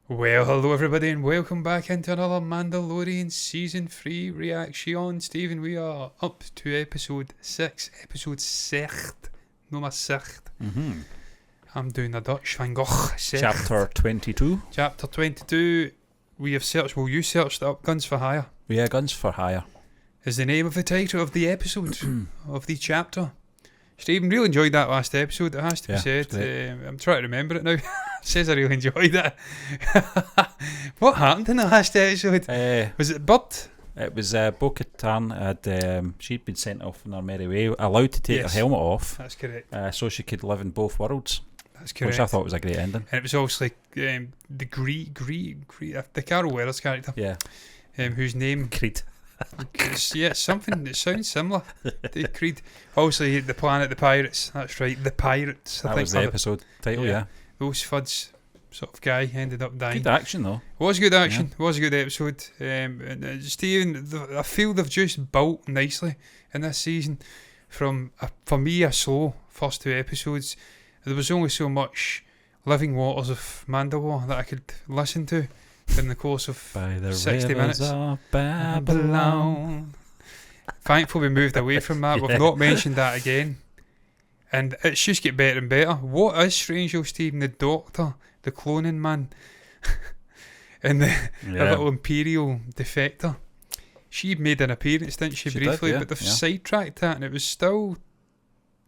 Well, hello everybody and welcome back into another Mandalorian Season 3 reaction. Stephen, we are up to episode 6. Episode 6. Nummer 6. I'm doing a Dutch van Gogh. Chapter 22. Chapter 22. We have searched, well you searched up Guns for Hire. Yeah, Guns for Hire. Is the name of the title of the episode, of the chapter. Stephen, really enjoyed that last episode, it has to be said. I'm trying to remember it now. Says I really enjoyed it. What happened in the last episode? Was it Bird? It was Bo-Katan. She'd been sent off on her merry way, allowed to take her helmet off. That's correct. So she could live in both worlds. That's correct. Which I thought was a great ending. And it was obviously the the Carol Weathers character. Yeah. Whose name... Creed. Something that sounds similar to Creed. Obviously, the planet, the pirates. That's right, the pirates. That was the episode title, yeah. Those Fuds sort of guy ended up dying. Good action, though. Was good action. Was a good episode. Stephen, I feel they've just built nicely in this season. From, for me, a slow first 2 episodes. There was only so much living waters of Mandalore that I could listen to in the course of 60 minutes. Of Babylon. Thankful we moved away from that. We've not mentioned that again. And it's just get better and better. What is strange, though, Stephen, the Doctor, the cloning man, and the little Imperial defector, she made an appearance, didn't she briefly? Did, but they've sidetracked that, and it was still,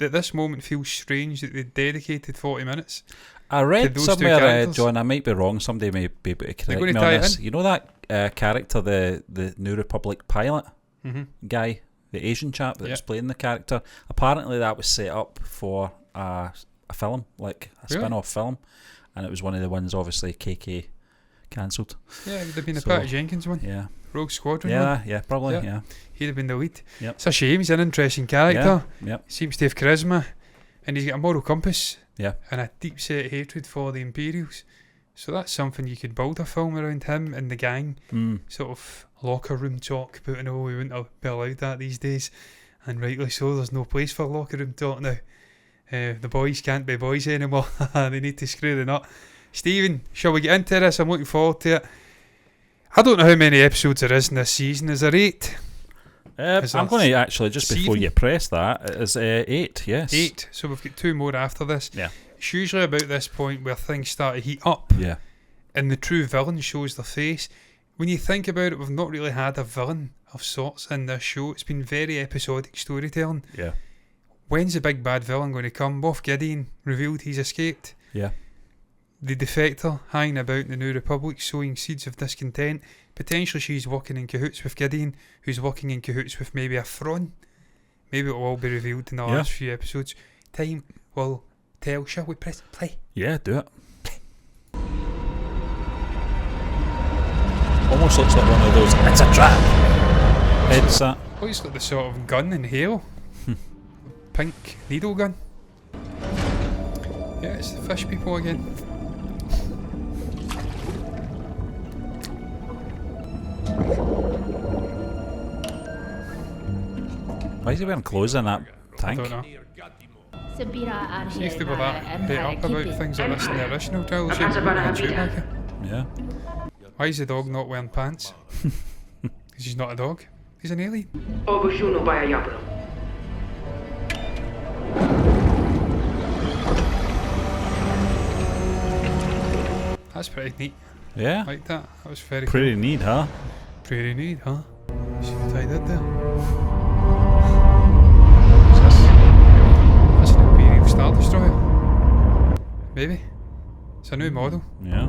at this moment, feels strange that they dedicated 40 minutes. I read somewhere, John, I might be wrong, somebody may be able to correct me on this. You know that character, the New Republic pilot guy? The Asian chap that was playing the character. Apparently that was set up for a film, like a spin-off film, and it was one of the ones obviously KK cancelled. Yeah, it would have been a Patty Jenkins one. Yeah. Rogue Squadron one. Yeah, probably, yeah. He'd have been the lead. Yep. It's a shame, he's an interesting character. Yep. Seems to have charisma, and he's got a moral compass. Yeah. And a deep set hatred for the Imperials. So that's something you could build a film around him and the gang. Sort of locker room talk, but we wouldn't be allowed that these days, and rightly so. There's no place for locker room talk now. The boys can't be boys anymore. They need to screw the nut. Stephen, shall we get into this? I'm looking forward to it. I don't know how many episodes there is in this season. Is there 8? I'm going to actually, just before you press that, it is 8, yes. 8, so we've got 2 more after this. Yeah. It's usually about this point where things start to heat up. Yeah. And the true villain shows their face. When you think about it, we've not really had a villain of sorts in this show. It's been very episodic storytelling. Yeah. When's the big bad villain going to come? Moff Gideon revealed he's escaped. Yeah. The defector hanging about in the New Republic, sowing seeds of discontent. Potentially she's working in cahoots with Gideon, who's working in cahoots with maybe a Thrawn. Maybe it will all be revealed in the last few episodes. Time will tell. Shall we press play? Yeah, do it. Almost looks like one of those, it's a trap headset. Oh, he's got the sort of gun in Halo. Pink needle gun. Yeah, it's the fish people again. Why is he wearing clothes in that tank? I don't know. Seems to be that bit up about things like this in the original trilogy. Yeah. Why is the dog not wearing pants? Because he's not a dog. He's an alien. That's pretty neat. Yeah. Like that. That was very pretty cool. Neat, huh? Pretty neat, huh? See what I did there? That's an Imperial Star Destroyer. Maybe. It's a new model. Yeah.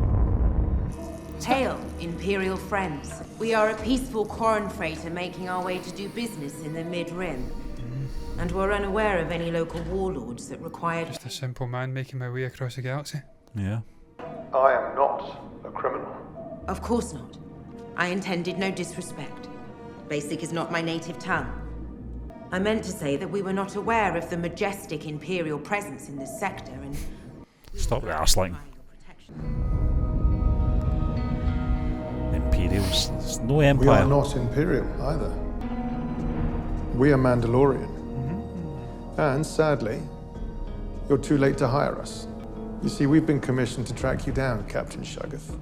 Hail, Imperial friends. We are a peaceful quarren freighter making our way to do business in the Mid-Rim. And we're unaware of any local warlords that required... Just a simple man making my way across the galaxy. Yeah. I am not a criminal. Of course not. I intended no disrespect. Basic is not my native tongue. I meant to say that we were not aware of the majestic Imperial presence in this sector and... Stop the arsling. Imperials. There's no empire. We are not Imperial either. We are Mandalorian. And sadly, you're too late to hire us. You see, we've been commissioned to track you down, Captain Shuggoth.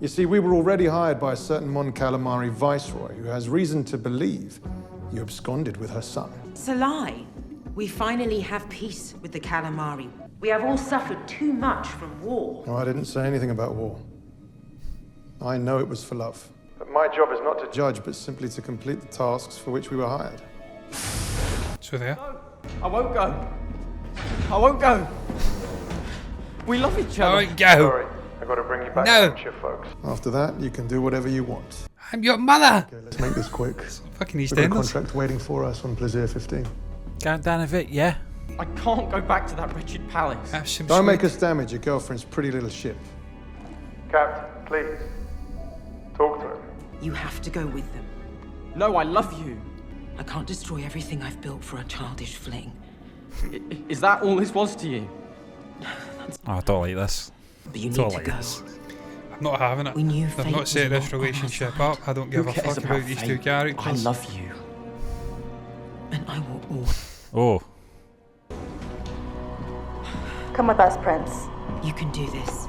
You see, we were already hired by a certain Mon Calamari viceroy who has reason to believe you absconded with her son. It's a lie. We finally have peace with the Calamari. We have all suffered too much from war. No, I didn't say anything about war. I know it was for love. But my job is not to judge, but simply to complete the tasks for which we were hired. So there. No, I won't go. I won't go. We love each other. I won't go. Sorry, I got to bring you back No. to your folks. After that, you can do whatever you want. I'm your mother. Okay, let's make this quick. Fucking We've got a EastEnders. contract waiting for us on Plaisir 15. God damn it, yeah. I can't go back to that wretched palace. Have some Don't sweet- make us damage your girlfriend's pretty little ship. Captain, please. Talk to him. You have to go with them. No, I love you. I can't destroy everything I've built for a childish fling. Is that all this was to you? Oh, I don't like this. But you It's need all to like go. this. I'm not having it. We knew They've fate not was set this not on our relationship side. up. I don't give Who a cares fuck about about these fate? two characters. I love you. And I will all. Oh, Come with us, Prince. You can do this.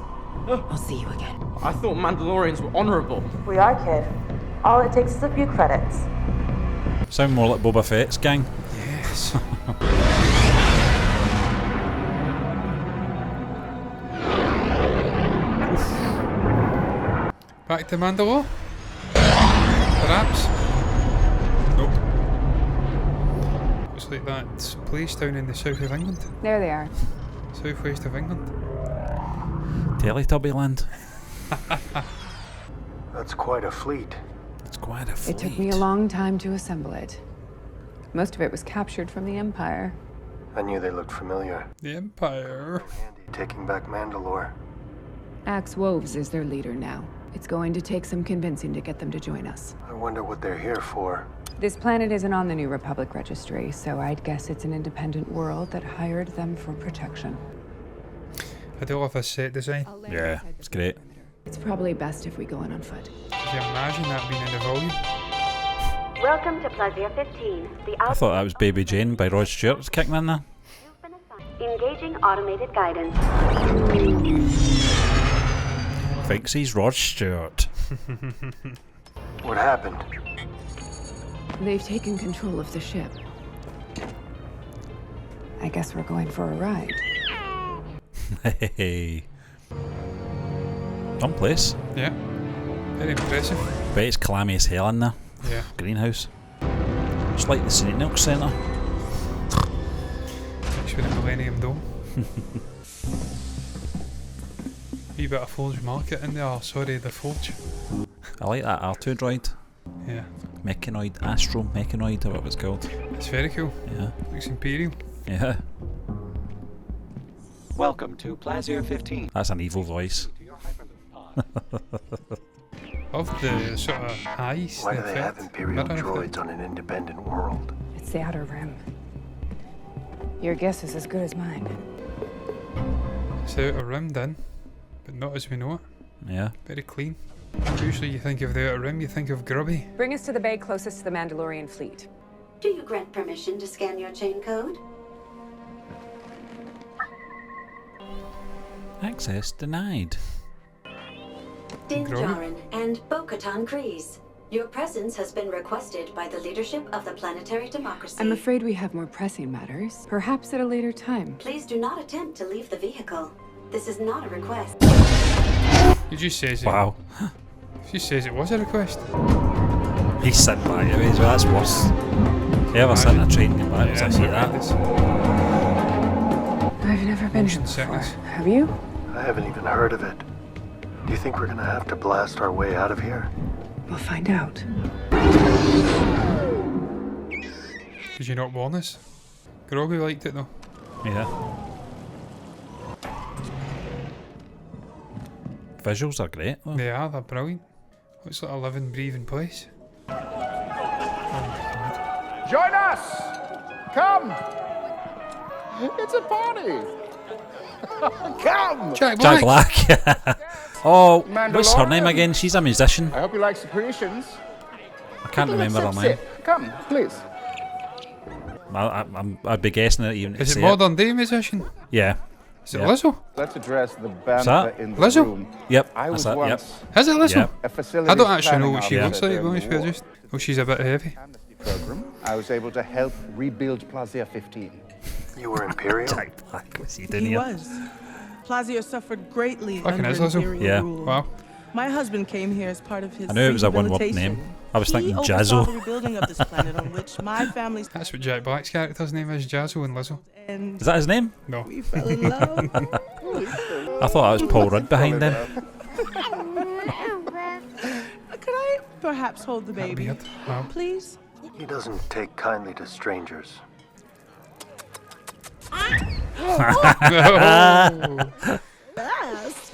I'll see you again. I thought Mandalorians were honorable. We are, kid. All it takes is a few credits. sound more like Boba Fett's gang. Yes. Back to Mandalore? Perhaps? Nope. Looks like that place down in the south of England. There they are. Southwest of England. Teletubby Land. That's quite a fleet. It's quite a fleet. It took me a long time to assemble it. Most of it was captured from the Empire. I knew they looked familiar. The Empire. Handy taking back Mandalore. Axe Woves is their leader now. It's going to take some convincing to get them to join us. I wonder what they're here for. This planet isn't on the New Republic registry, so I'd guess it's an independent world that hired them for protection. I do love this set design. Yeah, it's great. It's probably best if we go in on foot. Can you imagine that being in the volume? Welcome to Plaisir 15. I thought that was Baby Jane by Rod Stewart kicking in there. Engaging automated guidance. Thinks he's Rod Stewart. What happened? They've taken control of the ship. I guess we're going for a ride. Hey. Fun place. Yeah. Very impressive. Bet it's clammy as hell in there. Yeah. Greenhouse. Just like the St. Nick's Centre. Next with the Millennium Dome. Wee bit of Forge Market in there. Oh, sorry, the Forge. I like that R2 droid. Yeah. Mechanoid, Astro Mechanoid, or whatever it's called. It's very cool. Yeah. Looks Imperial. Yeah. Welcome to Plaisir 15. That's an evil voice. Love the sort of eyes. Why the do they have effect. Imperial Mirror effect. droids on an independent world? It's the Outer Rim. Your guess is as good as mine. It's Outer Rim done, but not as we know it. Yeah. Very clean. Usually you think of the Outer Rim, you think of grubby. Bring us to the bay closest to the Mandalorian fleet. Do you grant permission to scan your chain code? Access denied. Din Grogu? Djarin and Bo-Katan Kryze. Your presence has been requested by the leadership of the planetary democracy. I'm afraid we have more pressing matters. Perhaps at a later time. Please do not attempt to leave the vehicle. This is not a request. He just says it. Wow. He just says it was a request. He's sitting back anyway, so that's worse. You ever sit in a train and back? Yeah, I see that. horrendous. I've never been here Motion before. sickness. Have you? I haven't even heard of it. Do you think we're gonna have to blast our way out of here? We'll find out. Did you not warn us? Grogu liked it though. Yeah. Visuals are great. though. They are, they're brilliant. Looks like a living, breathing place. Join us! Come! It's a party! Come! Jack Jack Black. Oh, what's her name Mandalorian. again? She's a musician. I hope you like secretions. I can't remember her name. Come, please. I'd be guessing it even. to Is it say modern day musician? Yeah. Is it Lizzo? Let's address the banter in the Lizzo? room. Yep. I was Is once it Lizzo? Yep. a facility I don't actually know planning what she officer looks like, during to be the honest with war. you. Just, oh, she's a bit heavy. Program, I was able to help rebuild Plaza 15. You were Imperial? Jack Black, was he doing He here? was. Plaza suffered greatly Fucking under is Lizzo. Imperial Yeah. rule. Wow. My husband came here as part of his I knew it was a one-word rehabilitation. name. I was thinking He oversaw the Jazzo. rebuilding of this planet on which my family's That's what Jack Black's character's name is, Jazzo and Lizzo. and Is that his name? No. we fell in love. I thought that was Paul Rudd behind him. Could I perhaps hold the That baby? weird. Wow. Please? He doesn't take kindly to strangers. Yes.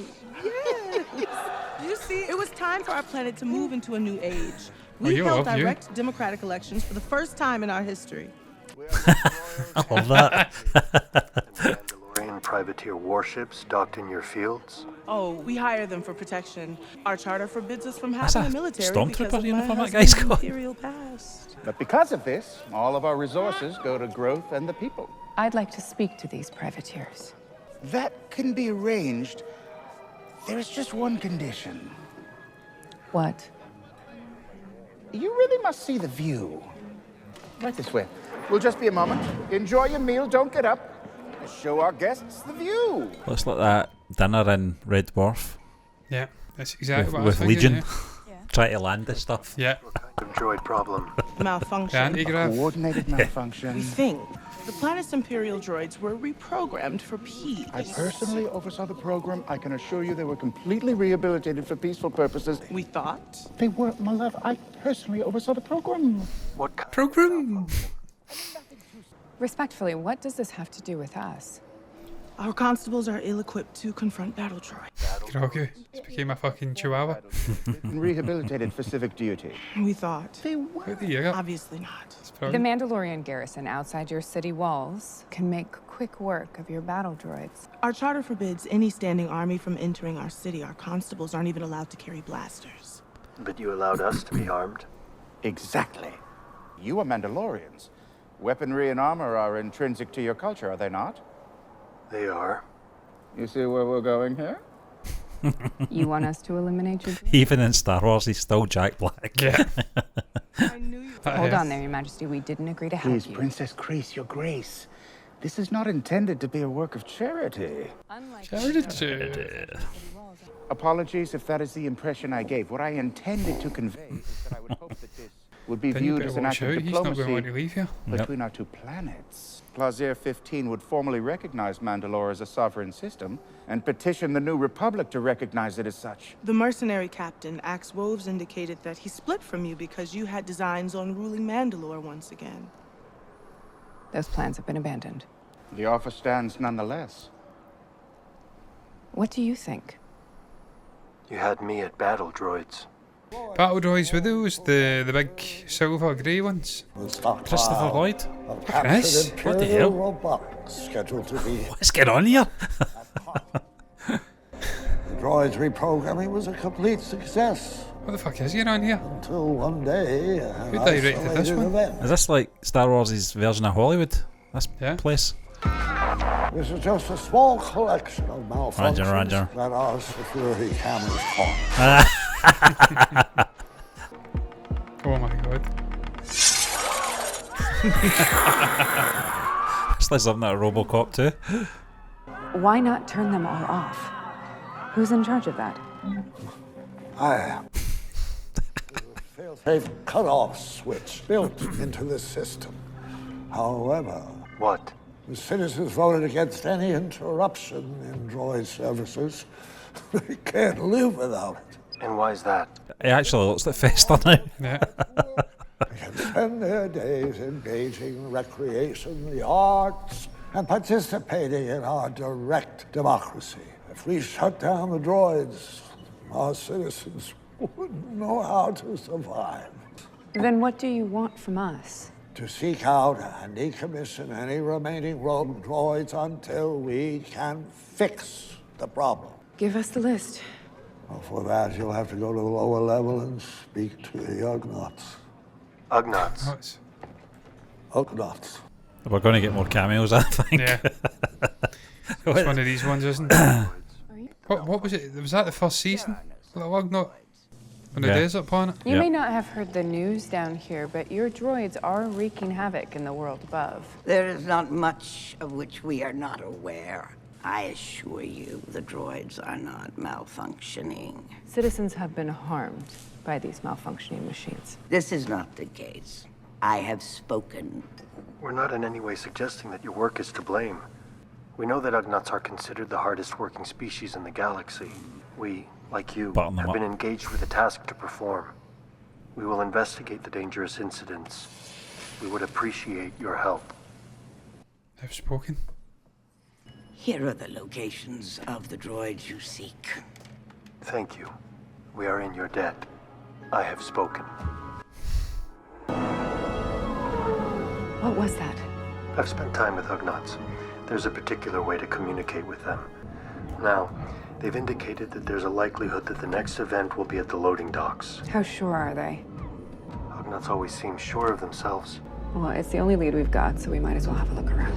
You see, it was time for our planet to move into a new age. We you held love you. direct democratic elections for the first time in our history. I love that. Mandalorian privateer warships docked in your fields? Oh, we hire them for protection. Our charter forbids us from That's having a a military stormtrooper because of my uniform that guy's husband's got. imperial past. But because of this, all of our resources go to growth and the people. I'd like to speak to these privateers. That can be arranged. There is just one condition. What? You really must see the view. Right this way. We'll just be a moment. Enjoy your meal, don't get up. Show our guests the view. Looks like that dinner in Red Dwarf Yeah, that's exactly what I with was thinking, Legion. Try to land this stuff. Yeah. What kind of droid problem? Malfunction. Anti-grav. Coordinated malfunction. We think the planet's imperial droids were reprogrammed for peace. I personally oversaw the program. I can assure you they were completely rehabilitated for peaceful purposes. We thought. They were, my love. I personally oversaw the program. What kind Program. Respectfully, what does this have to do with us? Our constables are ill-equipped to confront battle droids. Grogu. This became a fucking chihuahua. Rehabilitated for civic duty. We thought. They were. Who do you got? Obviously not. The Mandalorian garrison outside your city walls can make quick work of your battle droids. Our charter forbids any standing army from entering our city. Our constables aren't even allowed to carry blasters. But you allowed us to be armed? Exactly. You are Mandalorians. Weaponry and armor are intrinsic to your culture, are they not? They are. You see where we're going here? You want us to eliminate your... Even in Star Wars, he's still Jack Black. Yeah. I knew you. Hold on there, Your Majesty. We didn't agree to help Please, you. Princess Kreese, your grace. This is not intended to be a work of charity. Apologies if that is the impression I gave. What I intended to convey is that I would hope that this would be Then you viewed better as an watch act of out. He's not going to want diplomacy to leave here. between our two planets. Plaza 15 would formally recognize Mandalore as a sovereign system and petition the new Republic to recognize it as such. The mercenary captain, Axe Woves, indicated that he split from you because you had designs on ruling Mandalore once again. Those plans have been abandoned. The offer stands nonetheless. What do you think? You had me at battle droids. Battle droids with those, the big silver grey ones. Christopher Lloyd? Chris? What the hell? Scheduled to be. What's going on here? The droids reprogramming was a complete success. What the fuck is going on here? Until one day, Who directed this one? Is this like Star Wars' version of Hollywood? This place? This is just a small collection of malfunctions Roger. that our security cameras caught. Oh my god. It's like something out of RoboCop too. Why not turn them all off? Who's in charge of that? I am. They've cut-off switch built into the system. However, What? the citizens voted against any interruption in droid services. They can't live without it. And why is that? It actually looks like Fester now. Yeah. They can spend their days engaging in recreation, the arts, and participating in our direct democracy. If we shut down the droids, our citizens wouldn't know how to survive. Then what do you want from us? To seek out and decommission any remaining rogue droids until we can fix the problem. Give us the list. Well, for that, you'll have to go to the lower level and speak to the Ugnaughts. Ugnaughts. Ugnaughts. We're going to get more cameos, I think. Yeah. It's one of these ones, isn't it? What was it? Was that the first season? The Ugnaught on the desert planet? You may not have heard the news down here, but your droids are wreaking havoc in the world above. There is not much of which we are not aware. I assure you, the droids are not malfunctioning. Citizens have been harmed by these malfunctioning machines. This is not the case. I have spoken. We're not in any way suggesting that your work is to blame. We know that Ugnaughts are considered the hardest working species in the galaxy. We, like you, have been engaged with a task to perform. We will investigate the dangerous incidents. We would appreciate your help. I've spoken. Here are the locations of the droids you seek. Thank you. We are in your debt. I have spoken. What was that? I've spent time with Ugnaughts. There's a particular way to communicate with them. Now, they've indicated that there's a likelihood that the next event will be at the loading docks. How sure are they? Ugnaughts always seem sure of themselves. Well, it's the only lead we've got, so we might as well have a look around.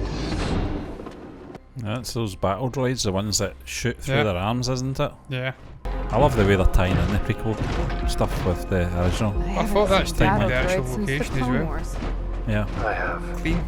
That's those battle droids, the ones that shoot through their arms, isn't it? Yeah. I love the way they're tying in the prequel stuff with the original. I thought that's taken the actual location as well. Yeah. I have. Clean.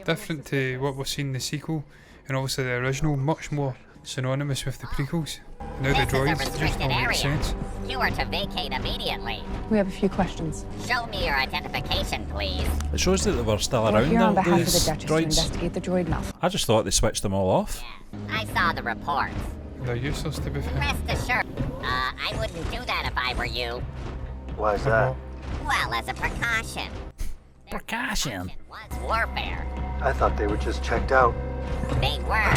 Different to what we've seen in the sequel, and obviously the original, much more synonymous with the prequels. Now the droids just don't make sense. You are to vacate immediately. We have a few questions. Show me your identification, please. It shows that they were still We're around here on though, behalf of these the Duchess to droids. investigate the droid malfunction. I just thought they switched them all off. I saw the reports. They're useless to be fair. Rest assured, I wouldn't do that if I were you. Why is that? Well, as a precaution. Precaution? Was warfare. I thought they were just checked out. They were.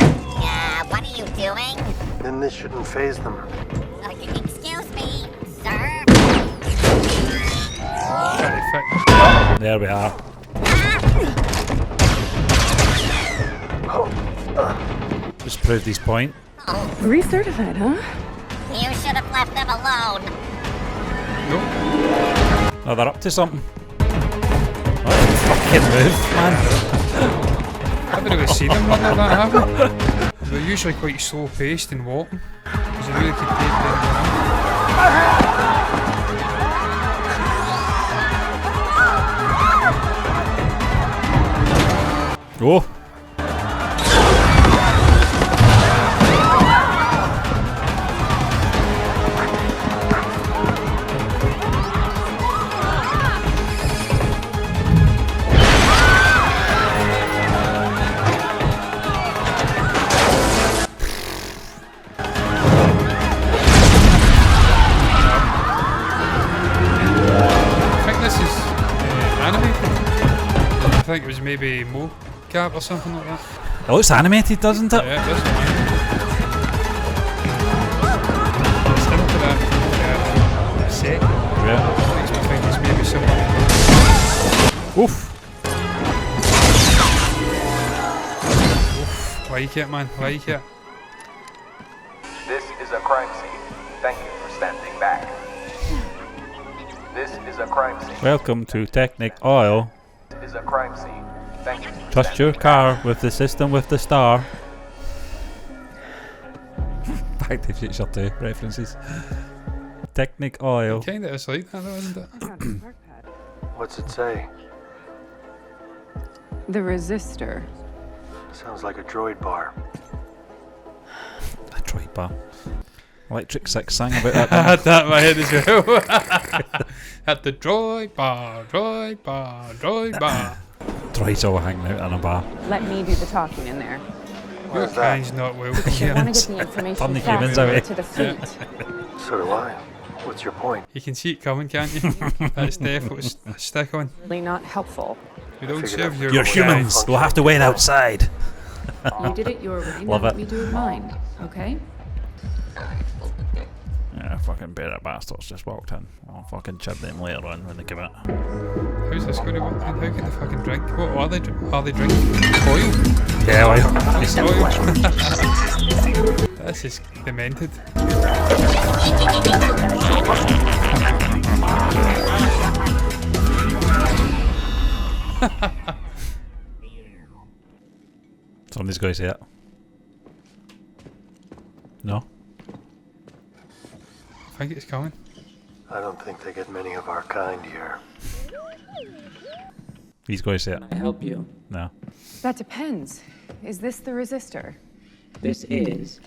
What are you doing? Then this shouldn't faze them. Excuse me, sir? There we are. Just proved his point. Recertified, huh? You should have left them alone. Nope. Oh, they're up to something. Oh, fucking move, man. I haven't really seen them run like that, have I? They're usually quite slow paced and walking. Because they really could take them around. Oh. I think it was maybe mocap or something like that. It looks animated, doesn't it? Yeah, it does. It's into that set. Yeah. Makes me think it's maybe something. Oof. Oof. Like it, man. Like it. This is a crime scene. Thank you for standing back. This is a crime scene. Welcome to Technic Oil. This is a crime scene. Thank you. Trust your car with the system with the star. Back to Future 2 references. Technic Oil. Kinda is like that though, isn't it? What's it say? The resistor. Sounds like a droid bar. A droid bar. Electric Six sang about that. I had that in my head as well. At the droid bar, droid bar, droid bar. Droids all hanging out in a bar. Let me do the talking in there. Your kind's not welcome I here. want to get the information faster to the fleet. So do I. What's your point? You can see it coming, can't you? That's definitely a stick on. Really not helpful. You don't serve your You're humans. We'll have to wait outside. You did it your way. Love now it. let me do it mine. Okay? Yeah, fucking bear bastards just walked in. I'll fucking chip them later on when they come out. How's this going to work? And how can they fucking drink? What are they? Are they drinking oil? Yeah, oil. It's oil. This is demented. Somebody's going to say it. No. I think it's coming. I don't think they get many of our kind here. He's going to say it. Can I help you? No. That depends. Is this the resistor? This is.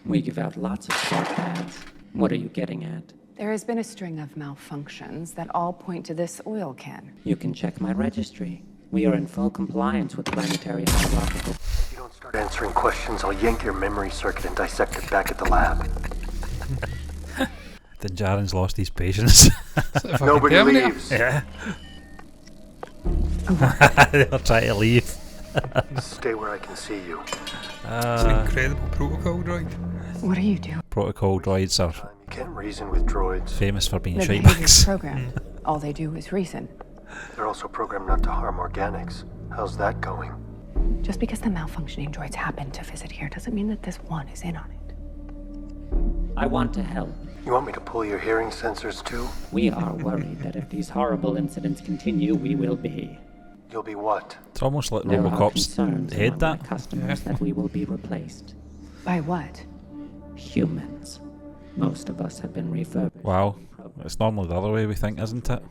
We give out lots of smart pads. What are you getting at? There has been a string of malfunctions that all point to this oil can. You can check my registry. We are in full compliance with planetary hierarchical. If you don't start answering questions, I'll yank your memory circuit and dissect it back at the lab. Then Jaren's lost his patience. Nobody leaves. Yeah. They'll try to leave. Stay where I can see you. It's an incredible protocol droid. What are you doing? Protocol droids are You can't reason with droids. famous for being The shite behavior's bags. programmed. All they do is reason. They're also programmed not to harm organics. How's that going? Just because the malfunctioning droids happen to visit here doesn't mean that this one is in on it. I want to help. You want me to pull your hearing sensors too? We are worried that if these horrible incidents continue, we will be. You'll be what? It's almost like There are Robocop's concerns head among my that. customers that we will be replaced. By what? Humans. Most of us have been refurbished. Wow. It's normally the other way we think, isn't it?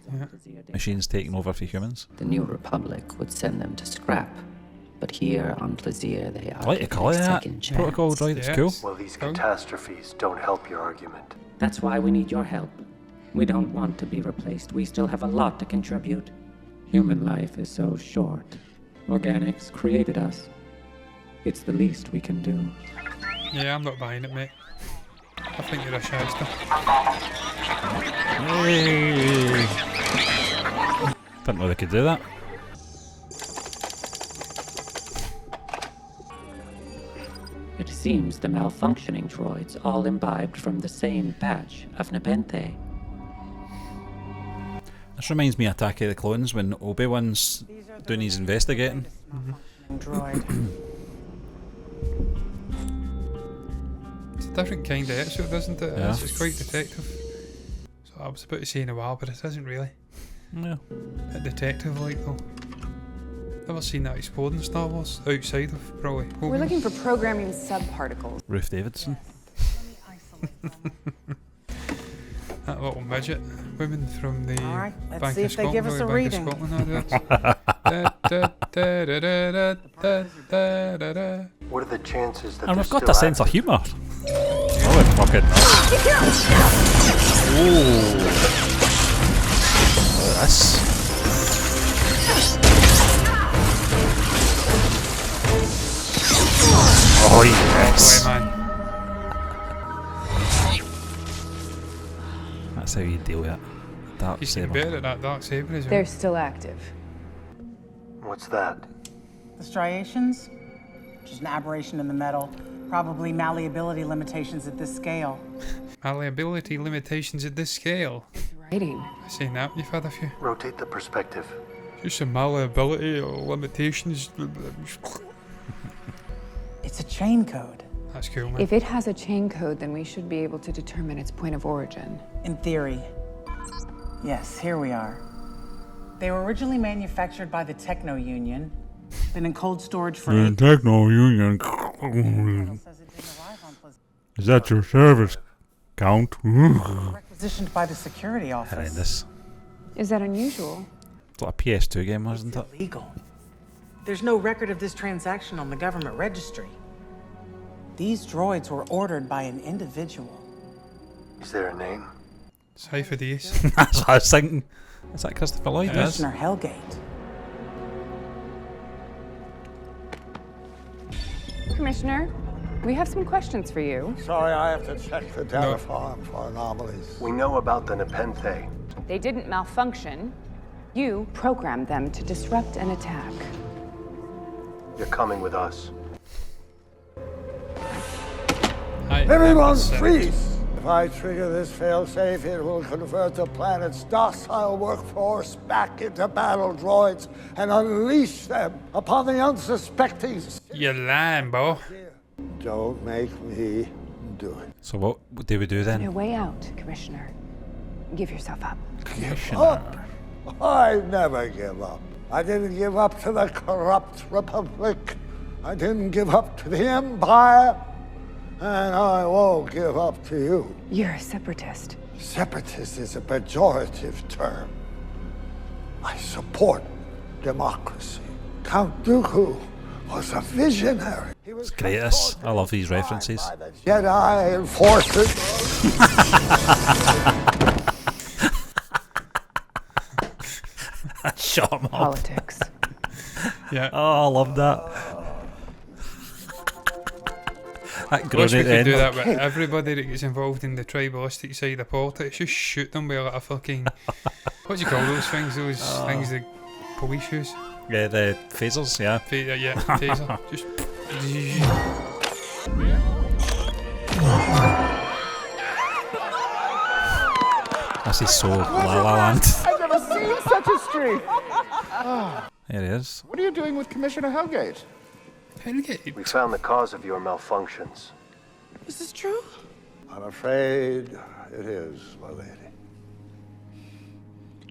Machines taking over for humans. The New Republic would send them to scrap. But here on Plaisir, they are I like the colour of that. Protocol droid, it's cool. Well, these catastrophes don't help your argument. That's why we need your help. We don't want to be replaced. We still have a lot to contribute. Human life is so short. Organics created us. It's the least we can do. Yeah, I'm not buying it, mate. I think you're a shyster. Hey. Didn't know they could do that. It seems the malfunctioning droids all imbibed from the same batch of Nepenthe. This reminds me of Attack of the Clones when Obi-Wan's doing his investigating. Droid. It's a different kind of episode, isn't it? Yeah. It's quite detective. So I was about to say in a while, but it isn't really. Yeah. A detective like though. Never seen that explode in Star Wars outside of probably. We're looking for programming subparticles. Ruth Davidson. That little midget woman from the Alright, let's Bank see of if they Scotland. give us a Bank reading. Of Scotland, What are the chances that And they're we've got still a sense of humour. Oh, fucking. Ooh. Look at this. Oh, yes. Oh, man. That's how you deal with it. He's getting Darksaber. better at that Darksaber as well. They're still active. What's that? The striations? Just an aberration in the metal. Probably malleability limitations at this scale. Malleability limitations at this scale. Writing. I seen that. You've had a few. Rotate the perspective. Just some malleability or limitations. It's a chain code. That's cool, man. If it has a chain code, then we should be able to determine its point of origin. In theory. Yes, here we are. They were originally manufactured by the Techno Union. Been in cold storage for The Techno Union. Is that your service count? requisitioned by the security office. Horrendous. Is that unusual? It's like a PS2 game, wasn't it? Illegal. There's no record of this transaction on the government registry. These droids were ordered by an individual. Is there a name? Cypher Days. That's what I was thinking. Is that Christopher Lloyd? Commissioner Hellgate. Commissioner, we have some questions for you. Sorry, I have to check the data farm for anomalies. We know about the Nepenthe. They didn't malfunction. You programmed them to disrupt an attack. You're coming with us. Everyone freeze! If I trigger this failsafe, it will convert the planet's docile workforce back into battle droids and unleash them upon the unsuspecting. You're lying, bo. Don't make me do it. So what do we do then? No way out, Commissioner. Give yourself up. Give up? I never give up. I didn't give up to the corrupt Republic. I didn't give up to the Empire. and I won't give up to you. You're a separatist. Separatist is a pejorative term. I support democracy. Count Dooku was a visionary. It's great, this. I love these references. Jedi enforcers. Shut him up. Politics. Yeah. Oh, I love that. I wish we could do that with everybody that gets involved in the tribalistic side of politics. Just shoot them with like a fucking... what do you call those things? Those things the police use? Yeah, the phasers, yeah. Yeah, phaser. Just... This is so La La Land. I've never seen such a streak. There he is. What are you doing with Commissioner Hellgate? Hellgate? We found the cause of your malfunctions. Is this true? I'm afraid it is, my lady.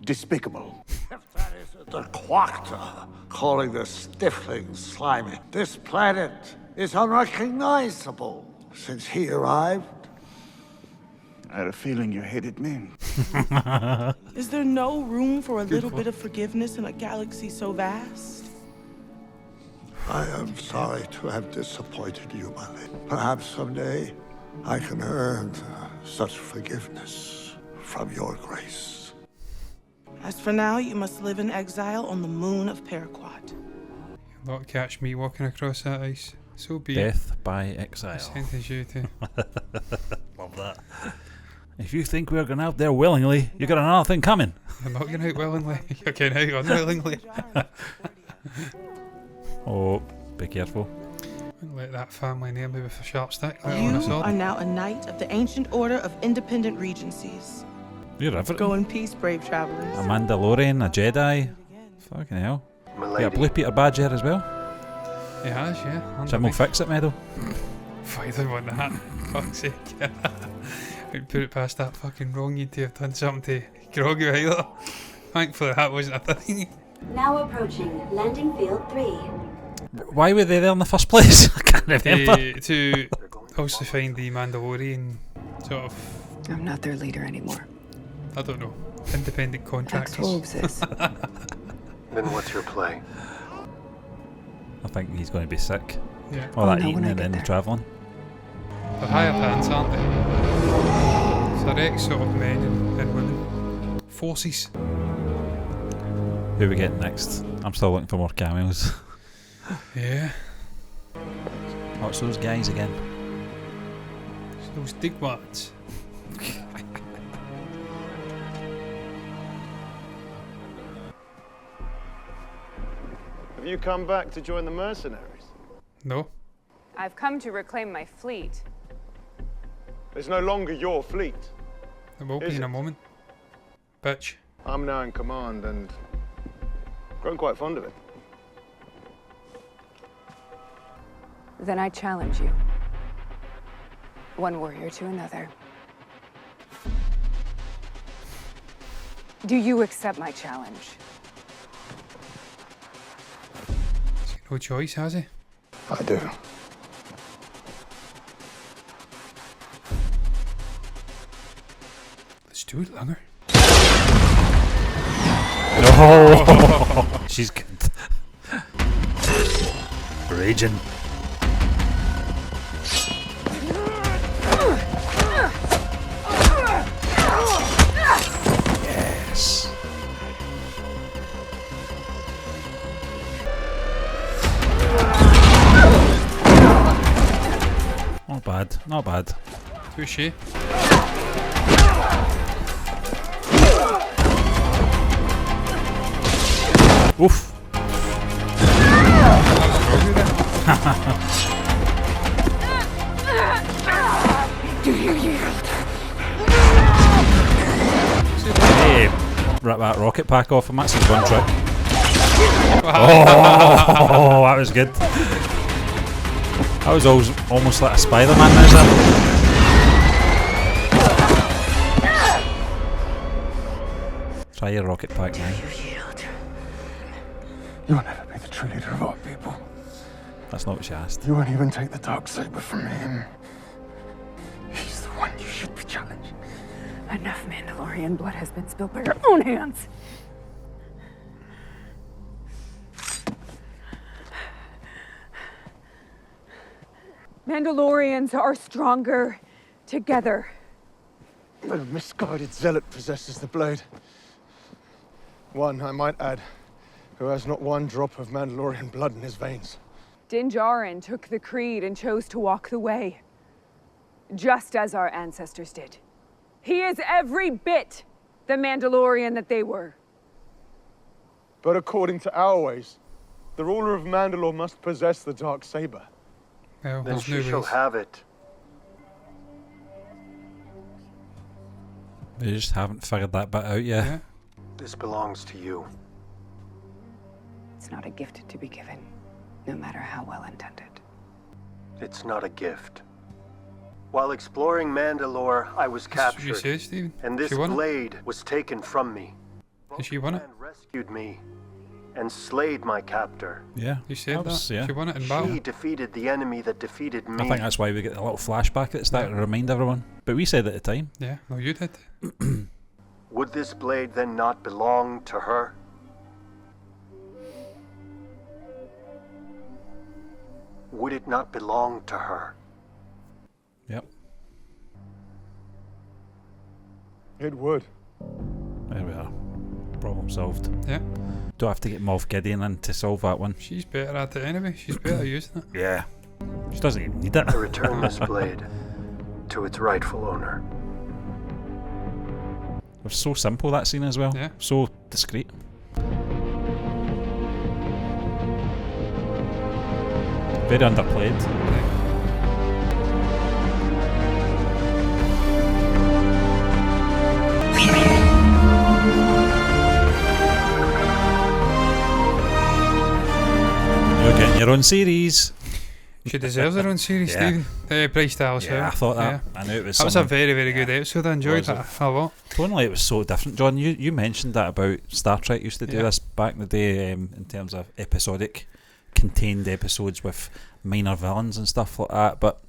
Despicable. If that isn't the Quacta calling the stifling slimy, this planet is unrecognizable since he arrived. I had a feeling you hated me. Is there no room for a little bit of forgiveness in a galaxy so vast? I am sorry to have disappointed you, my lady. Perhaps someday I can earn such forgiveness from your grace. As for now, you must live in exile on the moon of Paraquat. You'll not catch me walking across that ice. So be Death by exile. I sentence you to. Love that. If you think we're going out there willingly, you got another thing coming. I'm not going out willingly. You're going out unwillingly. Oh, be careful. Don't let that family near me with a sharp stick. You are now a knight of the Ancient Order of Independent Regencies. You're everything. Go in peace, brave travelers. A Mandalorian, a Jedi. Fucking hell. You got a Blue Peter badge here as well. He has, yeah. Jim will fix it medal. I don't want that. Fuck's sake. I'd put it past that fucking wrong you'd to have done something to grog you either. Thankfully that wasn't a thing. Now approaching landing field 3. Why were they there in the first place? I can't remember. To also find the Mandalorian sort of... I'm not their leader anymore. I don't know. Independent contractors. Ex-wolves. Then what's your play? I think he's going to be sick. Yeah. All that eating and then travelling. They're higher pants, aren't they? So they're ex sort of men and women. Forces. Who are we getting next? I'm still looking for more cameos. Yeah. Oh, it's those guys again. It's those digwads. Have you come back to join the mercenaries? No. I've come to reclaim my fleet. It's no longer your fleet. It will be in a moment. Bitch. I'm now in command and grown quite fond of it. Then I challenge you. One warrior to another. Do you accept my challenge? He's got no choice, has he? I do. Let's do it, Langer. No! She's good. Raging. Yes. Not bad, not bad. Touché. Oof. Do you yield? Hey, rip that rocket pack off him, that's his one trick. Oh, that was good. That was almost like a Spider-Man measure. Try your rocket pack, man. You'll never be the true leader of our people. That's not what she asked. You won't even take the Darksaber from me. Enough Mandalorian blood has been spilled by your own hands. Mandalorians are stronger together. A misguided zealot possesses the blade. One, I might add, who has not one drop of Mandalorian blood in his veins. Din Djarin took the creed and chose to walk the way, just as our ancestors did. He is every bit the Mandalorian that they were. But according to our ways, the ruler of Mandalore must possess the Darksaber. Well, then she shall have it. They just haven't figured that bit out yet. Yeah. This belongs to you. It's not a gift to be given, no matter how well intended. It's not a gift. While exploring Mandalore, I was captured, and this blade was taken from me. And she won it? Rescued me and slayed my captor. Yeah, you said that. Yeah. She won it in battle. She defeated the enemy that defeated me. I think that's why we get a little flashback at the start to remind everyone. But we said at the time. Yeah, no, you did. Would this blade then not belong to her? Would it not belong to her? Yep. It would. There we are. Problem solved. Yeah. Don't have to get Moff Gideon in to solve that one. She's better at it anyway. She's better using it. Yeah. She doesn't even need it. To return this blade to its rightful owner. It was so simple, that scene as well. Yeah. So discreet. Very underplayed. You're getting your own series. She deserves her own series, Yeah. Stephen. Bryce Dallas Howard. Yeah, I thought that. Yeah. I knew it was. That was a very, very good episode. I enjoyed that a lot. Tonally, it was so different. John, you mentioned that about Star Trek used to do this back in the day in terms of episodic, contained episodes with minor villains and stuff like that. But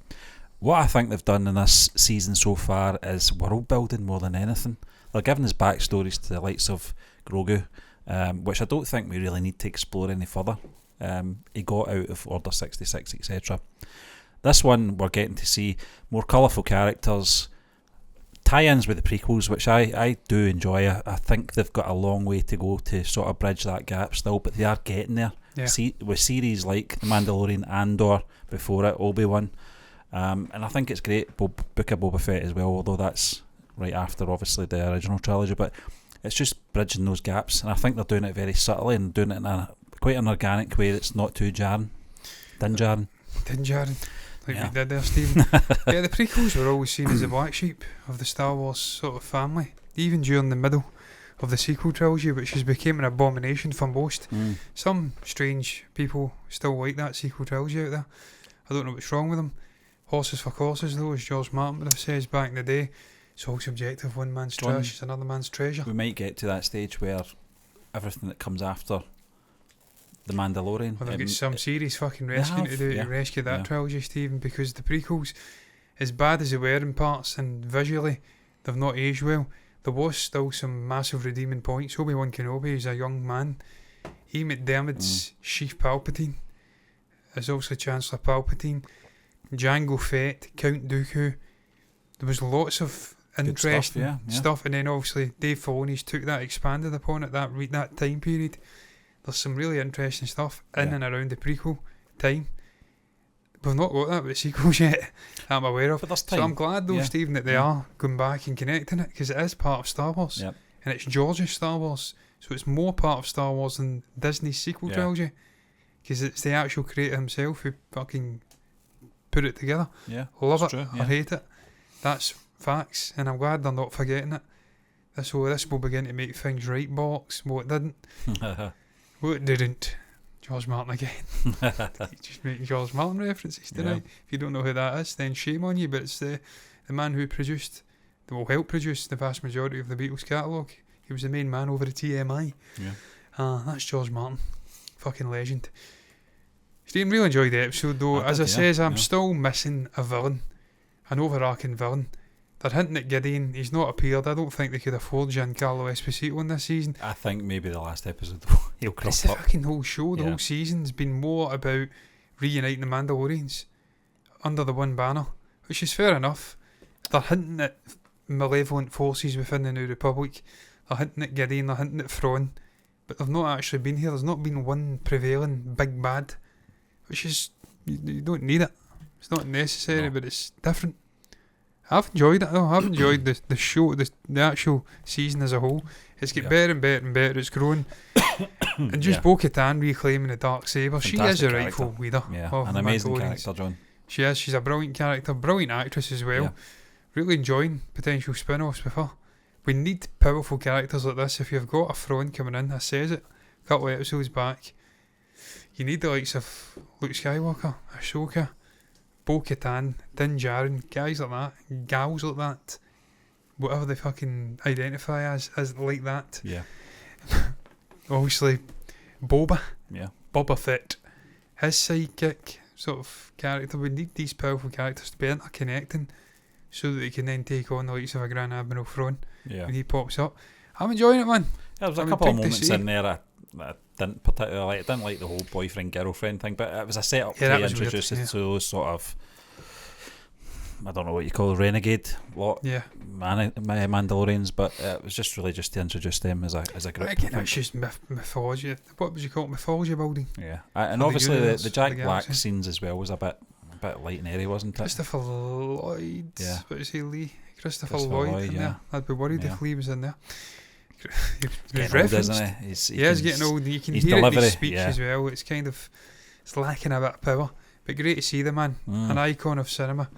what I think they've done in this season so far is world building more than anything. They're giving us backstories to the likes of Grogu, which I don't think we really need to explore any further. He got out of Order 66, etc. This one, we're getting to see more colourful characters, tie-ins with the prequels, which I do enjoy. I think they've got a long way to go to sort of bridge that gap still, but they are getting there. Yeah. With series like The Mandalorian, Andor, before it, Obi-Wan, and I think it's great. Book of Boba Fett as well, although that's right after obviously the original trilogy, but it's just bridging those gaps, and I think they're doing it very subtly and doing it in quite an organic way that's not too jarring. Din Djarin. Like we did there, Stephen. Yeah, the prequels were always seen as the black sheep of the Star Wars sort of family, even during the middle of the sequel trilogy, which has become an abomination for most. Some strange people still like that sequel trilogy out there. I don't know what's wrong with them. Horses for courses, though, as George Martin would have said back in the day. It's all subjective. One man's trash is another man's treasure. We might get to that stage where everything that comes after The Mandalorian. Well, they've got some series fucking rescuing to do to rescue that trilogy, Stephen, because the prequels, as bad as they were in parts and visually, they've not aged well. There was still some massive redeeming points. Obi-Wan Kenobi is a young man. Ian McDiarmid's Sheev Palpatine is also Chancellor Palpatine. Jango Fett, Count Dooku. There was lots of interesting stuff, and then obviously Dave Filoni's took that, expanded upon it, that time period. There's some really interesting stuff in and around the prequel time. We've not got that with the sequels yet that I'm aware of. So I'm glad though, Stephen, that they are going back and connecting it, because it is part of Star Wars. Yep. And it's George's Star Wars. So it's more part of Star Wars than Disney's sequel trilogy. Because it's the actual creator himself who fucking put it together. Yeah, love it true, or hate it. That's facts, and I'm glad they're not forgetting it. This will begin to make things right, bollocks. Well, it didn't. Well, it didn't. George Martin again. Just making George Martin references tonight. If you don't know who that is, then shame on you. But it's the man who helped produce the vast majority of the Beatles catalogue. He was the main man over at TMI. That's George Martin. Fucking legend. Stephen, really enjoyed the episode though. As I says, I'm still missing a villain. An overarching villain. They're hinting at Gideon. He's not appeared. I don't think they could afford Giancarlo Esposito in this season. I think maybe the last episode he'll crop It's the up. fucking whole show. The whole season's been more about reuniting the Mandalorians under the one banner, which is fair enough. They're hinting at malevolent forces within the New Republic. They're hinting at Gideon. They're hinting at Thrawn, but they've not actually been here. There's not been one prevailing big bad, which is you don't need it. It's not necessary, but it's different. I've enjoyed it though. I've enjoyed the show, the actual season as a whole. It's get better and better and better. It's growing. And just Bo-Katan reclaiming the Darksaber. She is a rightful leader. Yeah, of an the amazing Mandalorians. character, John. She is. She's a brilliant character, brilliant actress as well. Yeah. Really enjoying potential spin-offs with her. We need powerful characters like this. If you've got a Thrawn coming in, I says it a couple of episodes back, you need the likes of Luke Skywalker, Ahsoka, Bo-Katan, Din Djarin, guys like that, gals like that, whatever they fucking identify as like that. Yeah. Obviously, Boba. Yeah. Boba Fett. His sidekick sort of character. We need these powerful characters to be interconnecting so that they can then take on the likes of a Grand Admiral Thrawn when he pops up. I'm enjoying it, man. There was a couple of moments in there that I didn't particularly like. I didn't like the whole boyfriend-girlfriend thing, but it was a setup to introduce it to those sort of, I don't know what you call renegade lot, Mandalorians, but it was just really just to introduce them as a group. Again, it's just mythology. What would you call it? Mythology building. Yeah, and obviously the Jack Black scenes as well was a bit light and airy, wasn't it? Christopher Lloyd. Yeah. What is he, Lee? Christopher Lloyd in there. I'd be worried if Lee was in there. He's getting old, isn't he? He's getting old. You can hear it in his speech as well. It's kind of, it's lacking a bit of power. But great to see the man. An icon of cinema.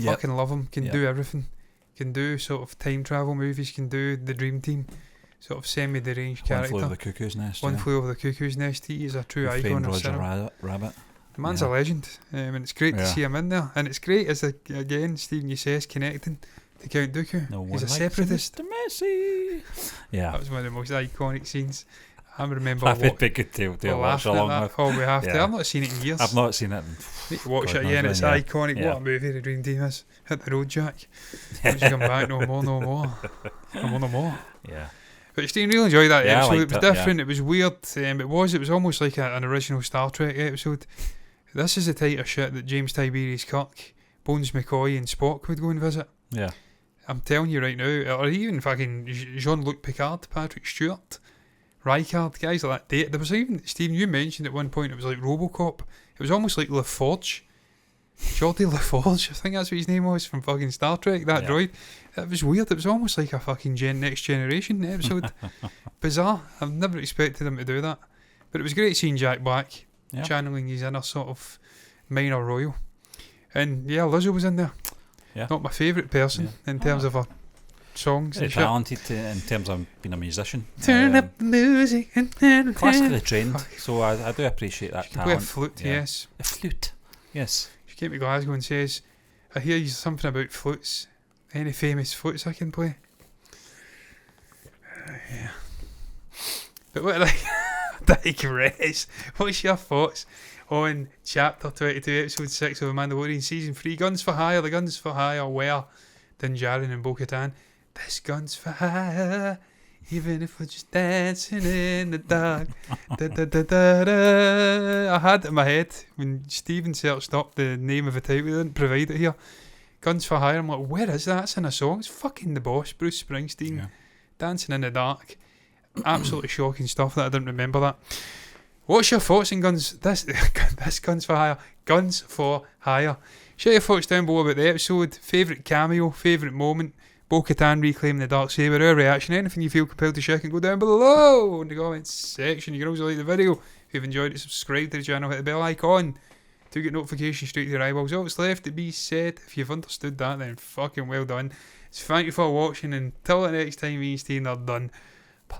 Fucking love him. Can do everything. Can do sort of time travel movies. Can do the Dream Team. Sort of semi-deranged character. One Flew Over the Cuckoo's Nest. One Flew Over the Cuckoo's Nest. He is a true icon of cinema. Rabbit. The man's a legend, and it's great to see him in there. And it's great as again, Stephen, you says connecting to Count Dooku. No He's a separatist. Mr. Messi. Yeah, that was one of the most iconic scenes. I remember. That would be good to watch along with. Oh, we have to. I've not seen it in years. I've not seen it. Need to watch it again. It's iconic. What a movie the Dream Team is. Hit the road, Jack. Once you come back, no more. Yeah. But Stephen really enjoyed that episode. It was different. Yeah. It was weird. It was almost like an original Star Trek episode. This is the type of shit that James Tiberius Kirk, Bones McCoy and Spock would go and visit. Yeah. I'm telling you right now, or even fucking Jean-Luc Picard, Patrick Stewart, Rijkaard, guys like that. There was even, Stephen, you mentioned at one point it was like RoboCop. It was almost like LaForge. Geordie LaForge, I think that's what his name was, from fucking Star Trek, that droid. It was weird. It was almost like a fucking Next Generation episode. Bizarre. I've never expected them to do that. But it was great seeing Jack Black channeling his inner sort of minor royal. And Lizzo was in there. Yeah. Not my favourite person in terms of her songs. Very talented in terms of being a musician. Turn up the music and classically trained, so I do appreciate that talent. Play a flute, yes. A flute, yes. She came to Glasgow and says, I hear you something about flutes. Any famous flutes I can play? Yeah. But what I digress. What's your thoughts on Chapter 22, Episode 6 of The Mandalorian Season 3? Guns for Hire. The guns for hire were Din Djarin and Bo-Katan. This gun's for hire, even if we're just dancing in the dark. I had it in my head when Stephen searched up the name of the title. They didn't provide it here. Guns for Hire. I'm like, where is that? It's in a song. It's fucking The Boss, Bruce Springsteen. Dancing in the Dark. Absolutely shocking stuff that I didn't remember that. What's your thoughts on Guns? This Guns for Hire. Guns for Hire. Share your thoughts down below about the episode. Favourite cameo, favourite moment. Bo-Katan reclaiming the Darksaber. Our reaction. Anything you feel compelled to share can go down below in the comments section. You can also like the video. If you've enjoyed it, subscribe to the channel, hit the bell icon to get notifications straight to your eyeballs. All that's left to be said. If you've understood that, then fucking well done. So thank you for watching. Until the next time, me and Steve are done. Bye.